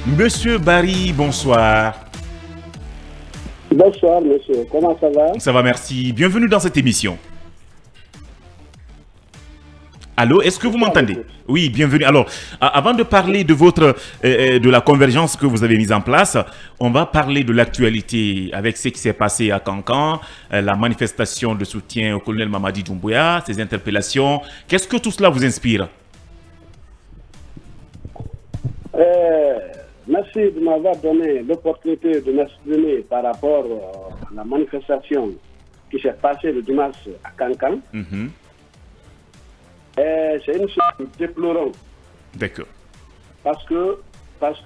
Monsieur Barry, bonsoir. Bonsoir, monsieur. Comment ça va? Ça va, merci. Bienvenue dans cette émission. Allô, est-ce que vous m'entendez? Oui, bienvenue. Alors, avant de parler de de la convergence que vous avez mise en place, on va parler de l'actualité avec ce qui s'est passé à Kankan, la manifestation de soutien au colonel Mamadi Doumbouya, ses interpellations. Qu'est-ce que tout cela vous inspire? Merci de m'avoir donné l'opportunité de m'exprimer par rapport à la manifestation qui s'est passée le dimanche à Kankan. C'est une chose que nous déplorons. D'accord. Parce que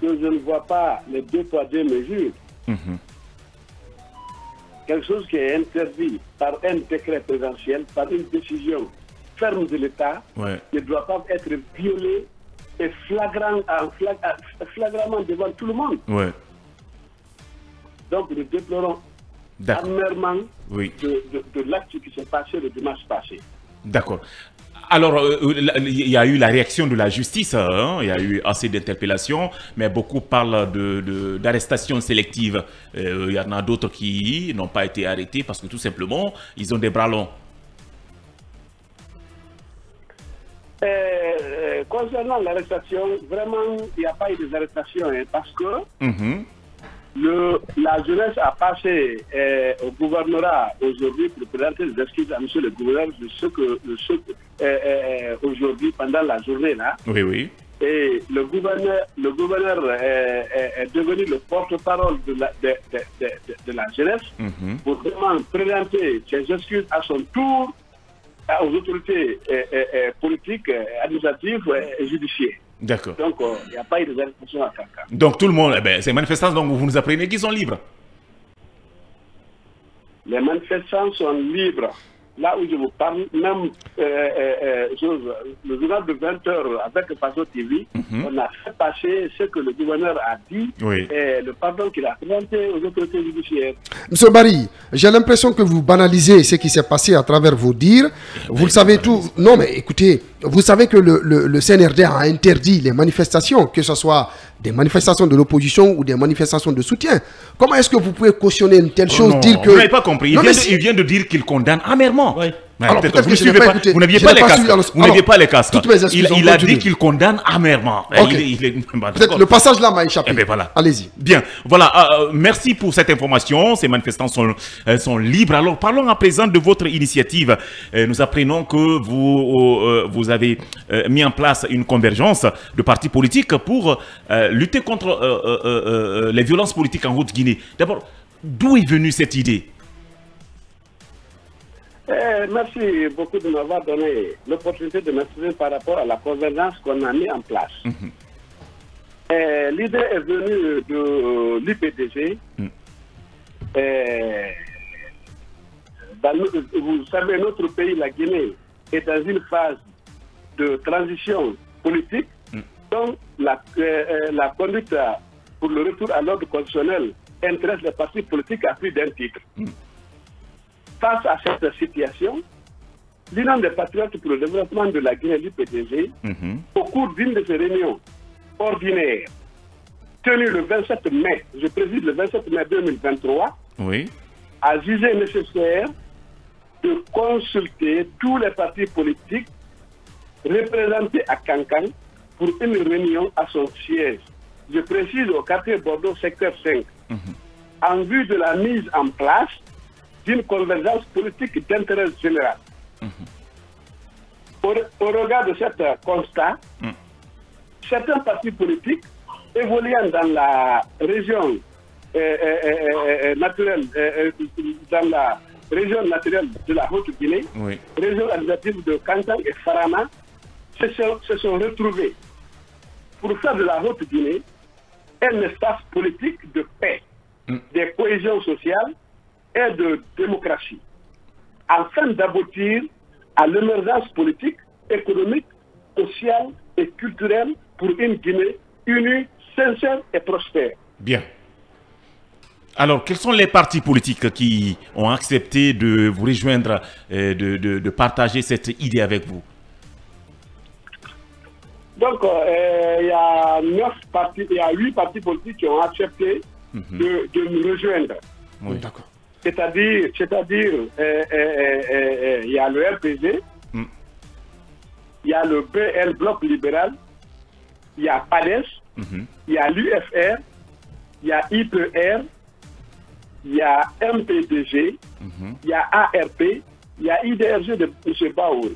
je ne vois pas les 2 poids 2 mesures. Quelque chose qui est interdit par un décret présidentiel, par une décision ferme de l'État, ne doit pas être violé et flagramment devant tout le monde. Donc nous déplorons amèrement de l'acte qui s'est passé le dimanche passé. D'accord. Alors, il y a eu la réaction de la justice, hein, il y a eu assez d'interpellations, mais beaucoup parlent d'arrestations sélectives. Il y en a d'autres qui n'ont pas été arrêtés parce que tout simplement, ils ont des bras longs. Concernant l'arrestation, vraiment, il n'y a pas eu d'arrestation parce que la jeunesse a passé au gouvernorat aujourd'hui pour présenter des excuses à monsieur le gouverneur de ce que aujourd'hui, pendant la journée là. Et le gouverneur est devenu le porte-parole de la jeunesse pour vraiment présenter ses excuses à son tour aux autorités politiques, administratives et judiciaires. D'accord. Donc, il n'y a pas eu de arrestation à Kankan. Donc, tout le monde, ces manifestants, donc, vous nous apprenez qu'ils sont libres? Les manifestants sont libres. Là où je vous parle, même le journal de 20h avec le Paso TV, on a fait passer ce que le gouverneur a dit et le pardon qu'il a présenté aux autorités judiciaires. Monsieur Barry, j'ai l'impression que vous banalisez ce qui s'est passé à travers vos dires. Vous le savez tout. Non, mais écoutez, vous savez que le CNRD a interdit les manifestations, que ce soit des manifestations de l'opposition ou des manifestations de soutien. Comment est-ce que vous pouvez cautionner une telle chose, dire que... Vous n'avez pas compris. Il vient de dire qu'il condamne amèrement. Alors, vous n'aviez pas les casques. Vous n'aviez pas les casques. Il a dit qu'il condamne amèrement. Peut-être le passage là m'a échappé. Voilà. Allez-y. Bien. Voilà. Merci pour cette information. Ces manifestants sont libres. Alors, parlons à présent de votre initiative. Nous apprenons que vous avez mis en place une convergence de partis politiques pour lutter contre les violences politiques en Haute-Guinée. D'abord, d'où est venue cette idée? Merci beaucoup de m'avoir donné l'opportunité de m'exprimer par rapport à la convergence qu'on a mis en place. L'idée est venue de l'IPDG. Vous savez, notre pays, la Guinée, est dans une phase de transition politique. Donc, la conduite pour le retour à l'ordre constitutionnel intéresse les partis politiques à plus d'un titre. Face à cette situation, l'Union des patriotes pour le développement de la Guinée, l'IPDG, au cours d'une de ses réunions ordinaires, tenue le 27 mai, je préside le 27 mai 2023, a jugé nécessaire de consulter tous les partis politiques représentés à Kankan pour une réunion à son siège. Je précise au quartier Bordeaux, secteur 5, en vue de la mise en place d'une convergence politique d'intérêt général. Au regard de cet constat, certains partis politiques évoluant dans la région naturelle, de la Haute-Guinée, région administrative de Kankan et Farama, se sont retrouvés pour faire de la Haute-Guinée un espace politique de paix, de cohésion sociale et de démocratie, afin d'aboutir à l'émergence politique, économique, sociale et culturelle pour une Guinée unie, sincère et prospère. Bien. Alors, quels sont les partis politiques qui ont accepté de vous rejoindre, de partager cette idée avec vous? Donc, il y a 8 partis politiques qui ont accepté de nous rejoindre. Oui. D'accord. C'est-à-dire, il y a le RPG, il y a le BL Bloc Libéral, il y a PADES, il y a l'UFR, il y a IPR, il y a MPDG, il y a ARP, il y a IDRG de M. Baour.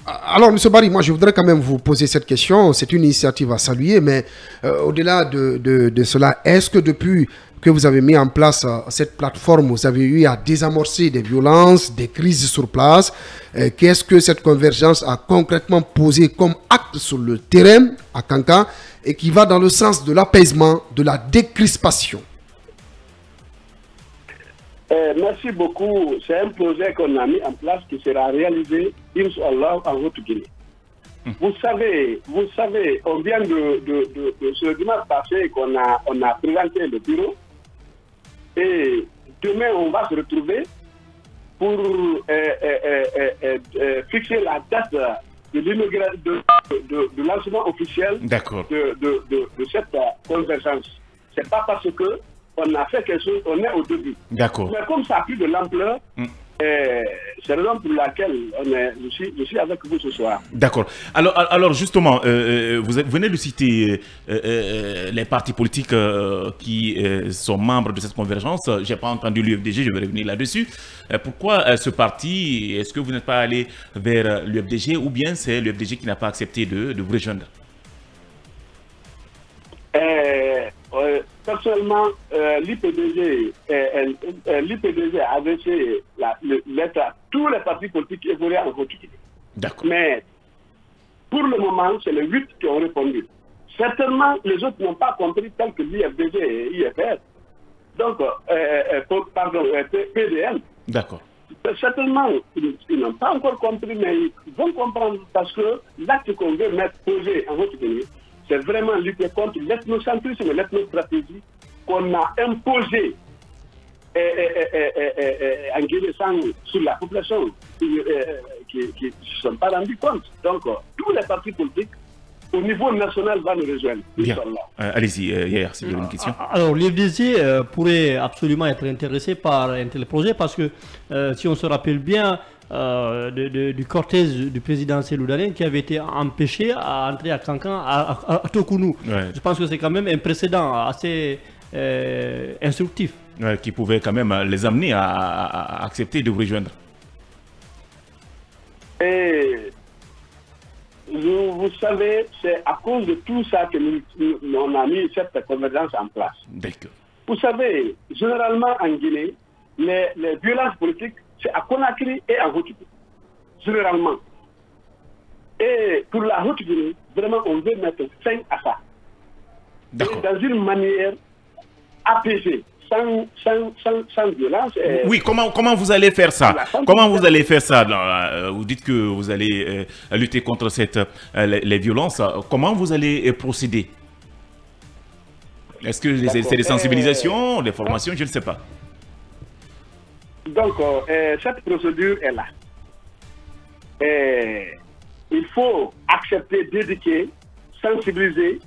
Alors, M. Barry, moi, je voudrais quand même vous poser cette question. C'est une initiative à saluer, mais au-delà de cela, est-ce que depuis que vous avez mis en place cette plateforme, vous avez eu à désamorcer des violences, des crises sur place? Qu'est-ce que cette convergence a concrètement posé comme acte sur le terrain à Kankan et qui va dans le sens de l'apaisement, de la décrispation? Merci beaucoup. C'est un projet qu'on a mis en place qui sera réalisé, Inch'Allah, en Haute-Guinée. Vous savez, on vient ce dimanche passé qu'on a présenté le bureau et demain on va se retrouver pour fixer la date de lancement officiel de cette convergence. C'est pas parce que on a fait quelque chose, on est au début. D'accord. Mais comme ça a pris de l'ampleur, c'est la raison pour laquelle je suis avec vous ce soir. D'accord. Alors justement, vous venez de citer les partis politiques qui sont membres de cette convergence. Je n'ai pas entendu l'UFDG, je vais revenir là-dessus. Pourquoi ce parti? Est-ce que vous n'êtes pas allé vers l'UFDG ou bien c'est l'UFDG qui n'a pas accepté de vous rejoindre? Personnellement, l'IPDG a adressé lettre à tous les partis politiques qui évoluent en Haute-Guinée. D'accord. Mais pour le moment, c'est les 8 qui ont répondu. Certainement, les autres n'ont pas compris tel que l'IFDG et IFR. Donc, PDM. D'accord. Certainement, ils n'ont pas encore compris, mais ils vont comprendre parce que l'acte qu'on veut poser en Haute-Guinée, c'est vraiment lutter contre l'ethnocentrisme et l'ethnostratégie qu'on a imposé en Guinée sur la population qui ne se sont pas rendus compte. Donc, tous les partis politiques au niveau national vont nous rejoindre. Bien. Allez-y, Yaya, si vous avez une question. Alors, l'IFDG pourrait absolument être intéressé par un tel projet parce que, si on se rappelle bien, du cortège du président Séloudanien qui avait été empêché à entrer à Kankan, à Tokounou. Ouais. Je pense que c'est quand même un précédent assez instructif. Ouais, qui pouvait quand même les amener à accepter de vous rejoindre. Et vous savez, c'est à cause de tout ça que nous a mis cette convergence en place. D'accord. Vous savez, généralement en Guinée, les violences politiques, c'est à Conakry et en Haute-Guinée. Généralement. Et pour la Haute-Guinée, vraiment, on veut mettre fin à ça. Et dans une manière apaisée, sans violence. Oui, comment vous allez faire ça? Comment vous allez faire ça? Vous dites que vous allez lutter contre les violences. Comment vous allez procéder? Est-ce que c'est des sensibilisations, des formations? Je ne sais pas. Donc, cette procédure est là. Il faut accepter d'éduquer, sensibiliser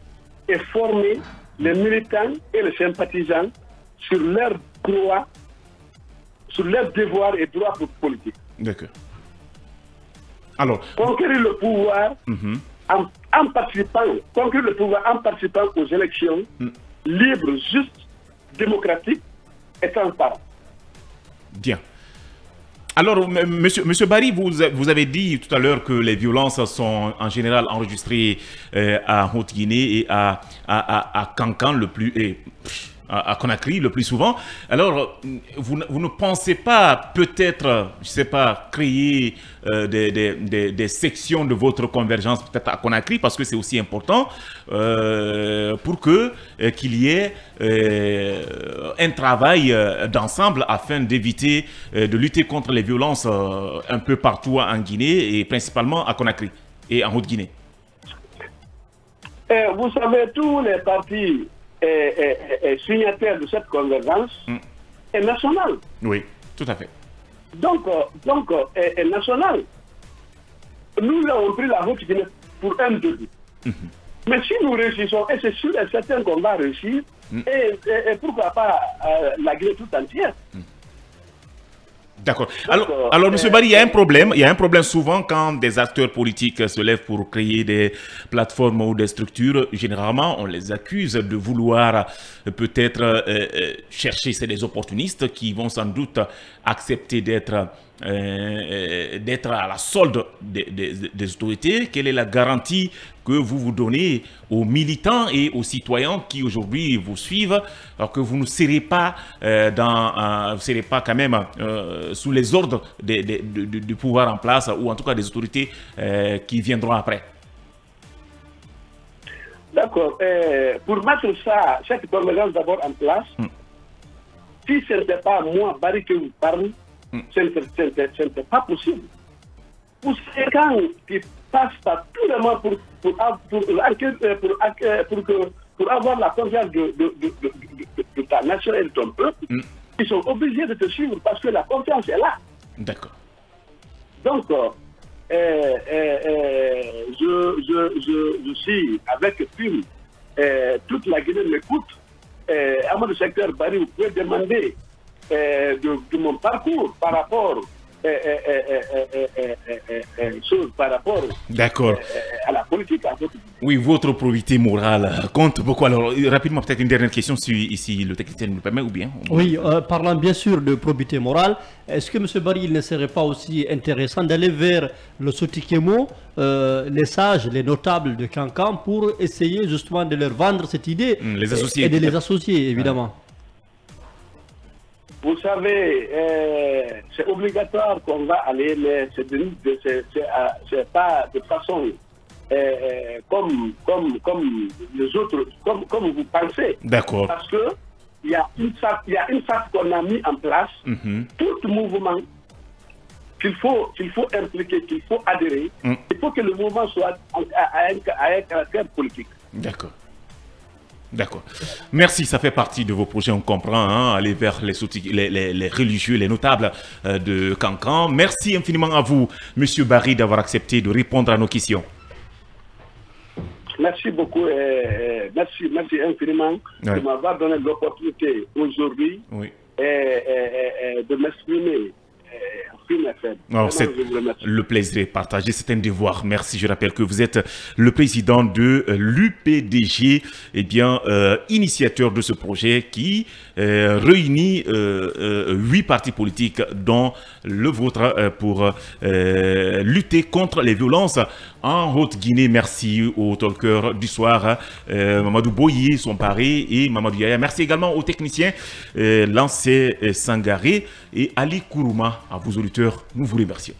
et former les militants et les sympathisants sur leurs droits, sur leurs devoirs et droits politiques. D'accord. Alors, conquérir le pouvoir en participant, aux élections libres, justes, démocratiques et transparentes. Bien. Alors, monsieur Barry, vous avez dit tout à l'heure que les violences sont en général enregistrées à Haute-Guinée et à Kankan à Conakry le plus souvent. Alors, vous ne pensez pas peut-être, je ne sais pas, créer des sections de votre convergence peut-être à Conakry, parce que c'est aussi important pour qu'il y ait un travail d'ensemble afin d'éviter de lutter contre les violences un peu partout en Guinée et principalement à Conakry et en Haute-Guinée. Vous savez, tous les partis signataire de cette convergence est national. Oui, tout à fait. Donc est national. Nous avons pris la Haute-Guinée pour un début. Mais si nous réussissons, et c'est sûr et certain qu'on va réussir, et pourquoi pas la Guinée tout entière. D'accord. Alors M. Barry, il y a un problème. Il y a un problème souvent quand des acteurs politiques se lèvent pour créer des plateformes ou des structures. Généralement, on les accuse de vouloir peut-être chercher, c'est des opportunistes qui vont sans doute accepter d'être à la solde des autorités. Quelle est la garantie que vous vous donnez aux militants et aux citoyens qui aujourd'hui vous suivent, alors que vous ne serez pas vous serez pas quand même sous les ordres du pouvoir en place, ou en tout cas des autorités qui viendront après? D'accord. Pour mettre cette convergence d'abord en place, si ce n'était pas moi, Barry, que vous parlez, ce n'était pas possible. Pour ces gens qui passent par tout le monde pour avoir la confiance de ta nation et de ton peuple, ils sont obligés de te suivre parce que la confiance est là. D'accord. Donc, je suis avec Pim, toute la Guinée m'écoute. À mon secteur, Barry, vous pouvez demander de mon parcours par rapport par rapport à la politique. Oui, votre probité morale compte beaucoup. Alors, rapidement, peut-être une dernière question, si le technicien nous le permet, ou bien... Oui, parlant bien sûr de probité morale, est-ce que M. Barry, il ne serait pas aussi intéressant d'aller vers le Sotikemo, les sages, les notables de Kankan, pour essayer justement de leur vendre cette idée les associer, et de les associer, évidemment? Vous savez, c'est obligatoire qu'on va aller, mais c'est pas de façon comme les autres, comme vous pensez. D'accord. Parce que il y a une charte qu'on a mis en place, tout mouvement qu'il faut impliquer, qu'il faut adhérer, il faut que le mouvement soit à un caractère politique. D'accord. D'accord. Merci, ça fait partie de vos projets, on comprend, hein, aller vers les religieux, les notables de Kankan. Merci infiniment à vous, Monsieur Barry, d'avoir accepté de répondre à nos questions. Merci beaucoup, merci infiniment de m'avoir donné l'opportunité aujourd'hui de m'exprimer. Alors, le plaisir est partagé, c'est un devoir. Merci. Je rappelle que vous êtes le président de l'UPDG, initiateur de ce projet qui réunit 8 partis politiques, dont le vôtre, pour lutter contre les violences en Haute-Guinée. Merci aux talkers du soir, Mamadou Boye, son pari, et Mamadou Yaya. Merci également aux techniciens Lancé Sangaré et Ali Kourouma. À vos auditeurs, nous vous remercions.